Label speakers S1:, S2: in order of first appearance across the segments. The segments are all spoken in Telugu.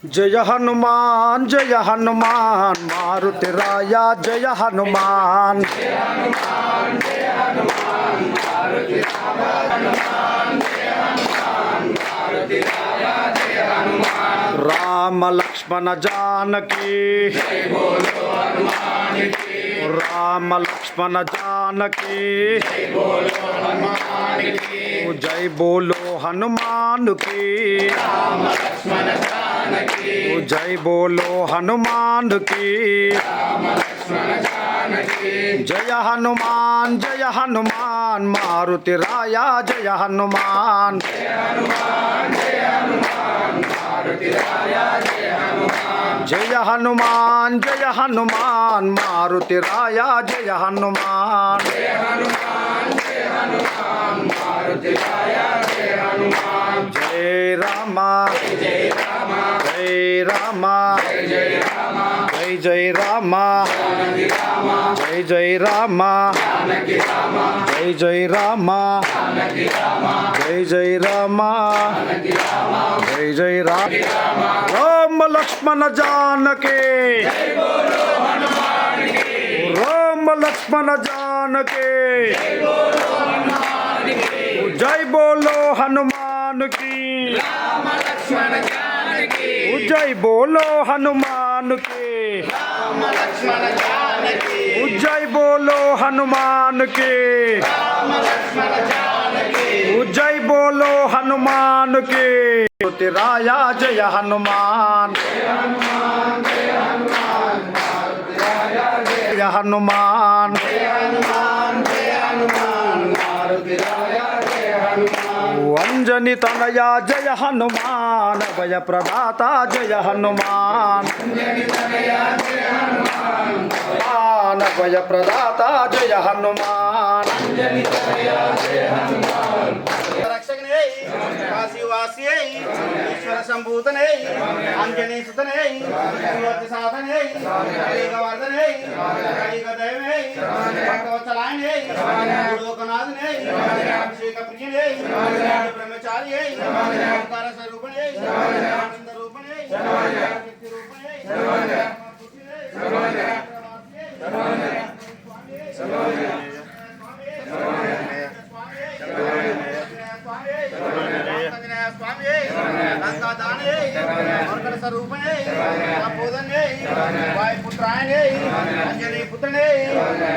S1: जय हनुमान मारुति राया जय हनुमान। राम लक्ष्मण जानकी राम लक्ष्मण जानकी जय बोलो हनुमान की जय बोलो हनुमान की जय हनुमान मारुति राया जय हनुमान। जय हनुमान मारुति राया जय हनुमान। जय रामा जय रामा जय जय रामा जय जय रामा जय जय रामा जय जय रामा जय जय राम। राम लक्ष्मण जानकी राम लक्ष्मण जानकी जय बोलो हनुमान की जय बोलो हनुमान की जय बोलो हनुमान की जय बोलो हनुमान की राया जय हनुमान। जय हनुमान अंजनी तनया जय हनुमान भय प्रदाता जय हनुमान। भय प्रदाता जय हनुमान।
S2: रक्षकने काशीवासी ईश्वर संभूतने अंजनी सुतने सुवर्ति साधने कलिगवर्धने कलिगदैवे भक्तवत्सलाने लोकनाथने अभिषेक प्रियने ब्रह्मचार्ये ओंकार स्वरूपने आनंद रूपने कीर्ति रूपने स्वरूपने बोधने वायुपुत्रायने अंजनी पुत्रने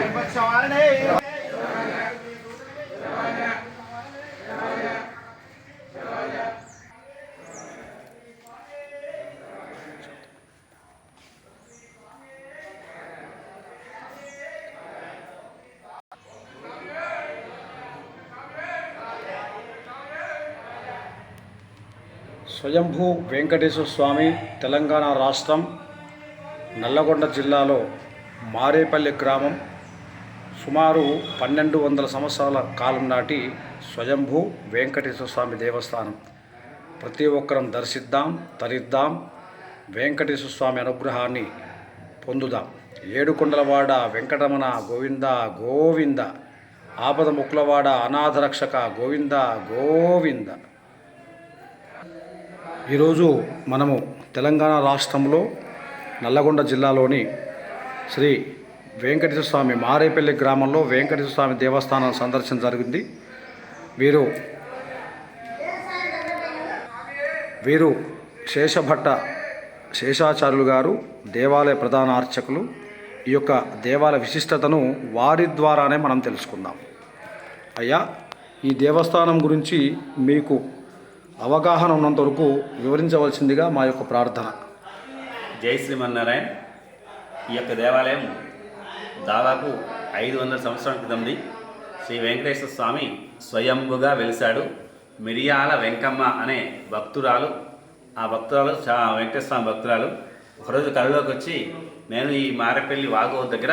S2: विपक्षवारने
S1: స్వయంభూ వెంకటేశ్వర స్వామి తెలంగాణ రాష్ట్రం నల్లగొండ జిల్లాలో మారేపల్లి గ్రామం సుమారు 1200 సంవత్సరాల కాలం నాటి స్వయంభూ వెంకటేశ్వర స్వామి దేవస్థానం. ప్రతి ఒక్కరం దర్శిద్దాం, తరిద్దాం, వెంకటేశ్వర స్వామి అనుగ్రహాన్ని పొందుదాం. ఏడుకొండలవాడ వెంకటరమణ గోవింద గోవింద, ఆపద ముక్కులవాడ అనాథరక్షక గోవింద గోవింద. ఈరోజు మనము తెలంగాణ రాష్ట్రంలో నల్లగొండ జిల్లాలోని శ్రీ వెంకటేశ్వర స్వామి మారేపల్లి గ్రామంలో వెంకటేశ్వర స్వామి దేవస్థానం సందర్శన జరిగింది. వీరు శేషభట్ట శేషాచార్యులు గారు దేవాలయ ప్రధాన అర్చకులు. ఈ యొక్క దేవాలయ విశిష్టతను వారి ద్వారానే మనం తెలుసుకుందాం. అయ్యా, ఈ దేవస్థానం గురించి మీకు అవగాహన ఉన్నంత వరకు వివరించవలసిందిగా మా యొక్క ప్రార్థన.
S3: జై శ్రీమన్నారాయణ. ఈ యొక్క దేవాలయం దాదాపు 500 సంవత్సరాల క్రితంది. శ్రీ వెంకటేశ్వర స్వామి స్వయంభుగా వెలిశాడు. మిరియాల వెంకమ్మ అనే భక్తురాలు, ఆ భక్తురాలు వెంకటేశ్వర స్వామి భక్తురాలు ఒకరోజు కళలోకి వచ్చి, నేను ఈ మారేపల్లి వాగు దగ్గర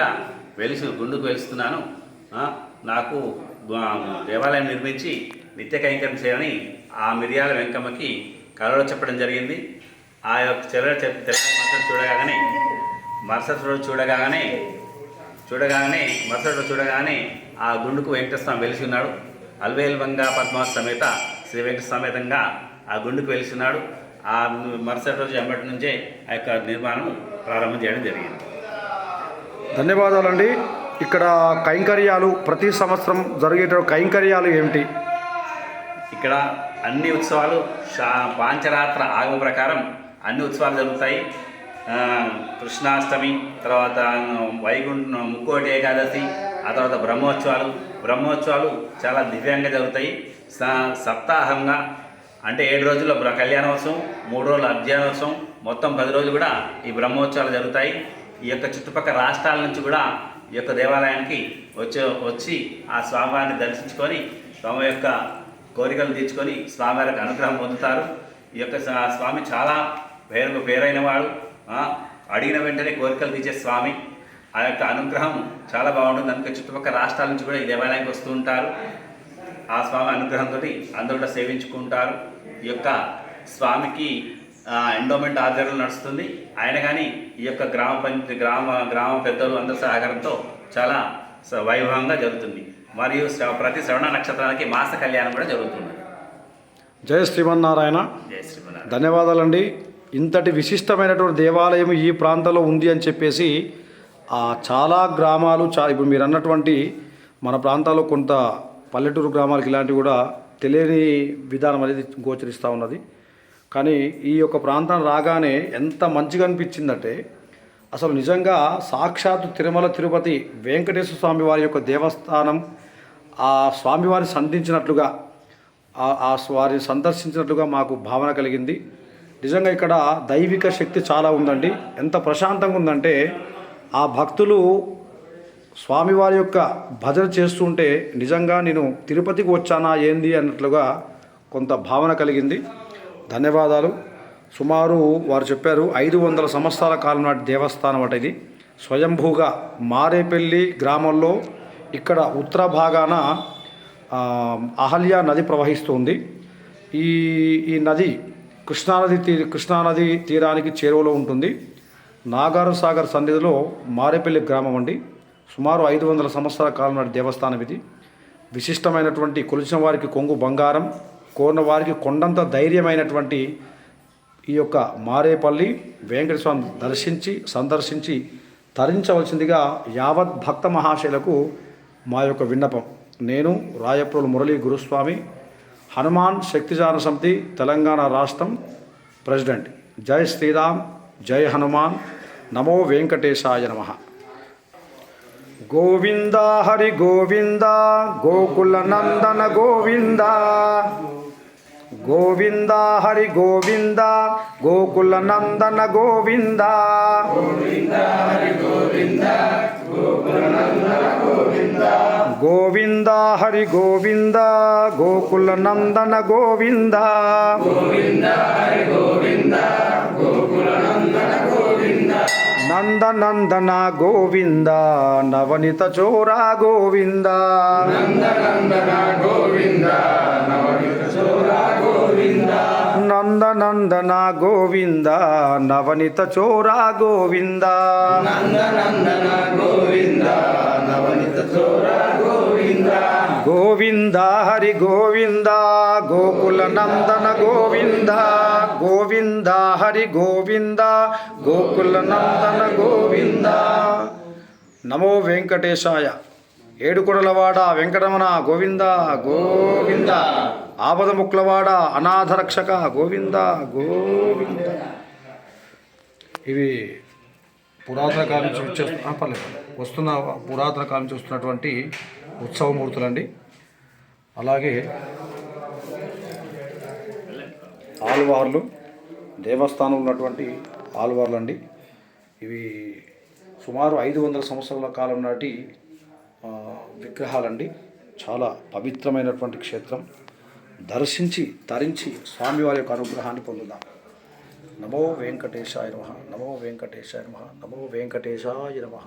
S3: గుండుకు వెలుస్తున్నాను, నాకు దేవాలయం నిర్మించి నిత్య కైంకర్యం చేయాలని ఆ మిరియాల వెంకమ్మకి కళలో చెప్పడం జరిగింది. ఆ యొక్క మరుసటి రోజు చూడగానే ఆ గుండుకు వెంకటేశ్వర స్వామి వెలిసి ఉన్నాడు. అల్వేల్ వంగ పద్మావతి సమేత శ్రీ వెంకట సమేతంగా ఆ గుండుకు వెలిసినాడు. ఆ మరుసటి రోజు ఎంబటి నుంచే ఆ యొక్క నిర్మాణం ప్రారంభం చేయడం జరిగింది.
S1: ధన్యవాదాలండి. ఇక్కడ కైంకర్యాలు ప్రతి సంవత్సరం జరిగేట కైంకర్యాలు ఏమిటి?
S3: ఇక్కడ అన్ని ఉత్సవాలు పాంచరాత్ర ఆగమ ప్రకారం అన్ని ఉత్సవాలు జరుగుతాయి. కృష్ణాష్టమి, తర్వాత ముక్కోటి ఏకాదశి, ఆ తర్వాత బ్రహ్మోత్సవాలు చాలా దివ్యంగా జరుగుతాయి. సప్తాహంగా అంటే 7 రోజుల్లో కళ్యాణోత్సవం, 3 రోజుల అధ్యయనోత్సవం, మొత్తం 10 రోజులు కూడా ఈ బ్రహ్మోత్సవాలు జరుగుతాయి. ఈ యొక్క చుట్టుపక్కల రాష్ట్రాల నుంచి కూడా ఈ యొక్క దేవాలయానికి వచ్చి ఆ స్వామివారిని దర్శించుకొని స్వామి యొక్క కోరికలు తీర్చుకొని స్వామివారి యొక్క అనుగ్రహం పొందుతారు. ఈ యొక్క స్వామి చాలా పేరైన వాడు, అడిగిన వెంటనే కోరికలు తీర్చే స్వామి. ఆ యొక్క అనుగ్రహం చాలా బాగుంటుంది. అందుకే చుట్టుపక్కల రాష్ట్రాల నుంచి కూడా ఈ దేవాలయానికి వస్తూ ఉంటారు. ఆ స్వామి అనుగ్రహంతో అందరూ కూడా సేవించుకుంటారు. ఈ యొక్క స్వామికి ఎండోమెంట్ ఆధ్వర్యంలో నడుస్తుంది. ఆయన కానీ ఈ యొక్క గ్రామ పెద్దలు అందరి సహకారంతో చాలా వైభవంగా జరుగుతుంది. మరియు ప్రతి శ్రవణ నక్షత్రానికి మాస కళ్యాణం కూడా జరుగుతుంది.
S1: జయ శ్రీమన్నారాయణ.
S3: జయ శ్రీమన్నారాయణ.
S1: ధన్యవాదాలండి. ఇంతటి విశిష్టమైనటువంటి దేవాలయం ఈ ప్రాంతంలో ఉంది అని చెప్పేసి చాలా గ్రామాలు ఇప్పుడు మీరు అన్నటువంటి మన ప్రాంతాల్లో కొంత పల్లెటూరు గ్రామాలకు ఇలాంటివి కూడా తెలియని విధానం అనేది గోచరిస్తూ ఉన్నది. కానీ ఈ యొక్క ప్రాంతం రాగానే ఎంత మంచిగా అనిపించిందంటే అసలు నిజంగా సాక్షాత్తు తిరుమల తిరుపతి వెంకటేశ్వర స్వామి వారి యొక్క దేవస్థానం ఆ స్వామివారిని సంధించినట్లుగా వారిని సందర్శించినట్లుగా మాకు భావన కలిగింది. నిజంగా ఇక్కడ దైవిక శక్తి చాలా ఉందండి. ఎంత ప్రశాంతంగా ఉందంటే ఆ భక్తులు స్వామివారి యొక్క భజన చేస్తుంటే నిజంగా నేను తిరుపతికి వచ్చానా ఏంది అన్నట్లుగా కొంత భావన కలిగింది. ధన్యవాదాలు. సుమారు వారు చెప్పారు 500 సంవత్సరాల కాలం నాటి దేవస్థానం అట ఇది. స్వయంభూగా మారేపల్లి గ్రామంలో ఇక్కడ ఉత్తర భాగాన అహల్య నది ప్రవహిస్తుంది. ఈ నది కృష్ణానది తీరానికి చేరువలో ఉంటుంది. నాగార్ సాగర్ సన్నిధిలో మారేపల్లి గ్రామం అండి. సుమారు 500 సంవత్సరాల కాలం నాటి దేవస్థానం ఇది. విశిష్టమైనటువంటి కొలిచిన వారికి కొంగు బంగారం, కోరిన వారికి కొండంత ధైర్యమైనటువంటి ఈ యొక్క మారేపల్లి వెంకటేశ్వర స్వామి సందర్శించి తరించవలసిందిగా యావత్ భక్త మహాశయులకు మా యొక్క విన్నపం. నేను రాయప్రోలు మురళీ గురుస్వామి, హనుమాన్ శక్తిజాన సమితి తెలంగాణ రాష్ట్రం ప్రెసిడెంట్. జై శ్రీరామ్, జై హనుమాన్, నమో వెంకటేశాయ నమః. గోవింద హరి గోవింద, గోకుల నందన గోవింద. గోవింద హరి గోవింద, గోకుల నందన గోవింద. గోవింద హరి గోవింద, గోకుల నందన గోవింద. గోవింద హరి గోవింద, గోకుల నందన గోవింద. గోవింద హరి గోవింద, గోకుల నందన గోవింద. నందనందన గోవింద, నవనిత చోరా గోవింద. నందనందన గోవింద, నవనిత చోరా గోవింద. నందనందన గోవింద, నవనిత చోరా గోవింద. నందనందన గోవింద, నవనిత చోరా గోవింద. గోవింద హరి గోవింద, గోకుల నందన గోవింద. గోవింద హరి గోవింద, గోకుల నందన గోవింద. నమో వెంకటేశాయ. ఏడుకొండలవాడ వెంకటరమణ గోవింద గోవింద. ఆపద ముక్లవాడ అనాథరక్షక గోవింద గోవింద. ఇవి పురాతన కాలం నుంచి వస్తున్న పురాతన కాలం నుంచి వస్తున్నటువంటి ఉత్సవమూర్తులండి. అలాగే ఆల్వార్లు, దేవస్థానంలో ఉన్నటువంటి ఆల్వార్లు అండి. ఇవి సుమారు 500 సంవత్సరాల కాలం నాటి విగ్రహాలండి. చాలా పవిత్రమైనటువంటి క్షేత్రం. దర్శించి తరించి స్వామివారి యొక్క అనుగ్రహాన్ని పొందుదాం. నమో వెంకటేశాయ నమః, నమో వెంకటేశాయ నమః, నమో వెంకటేశాయ నమః.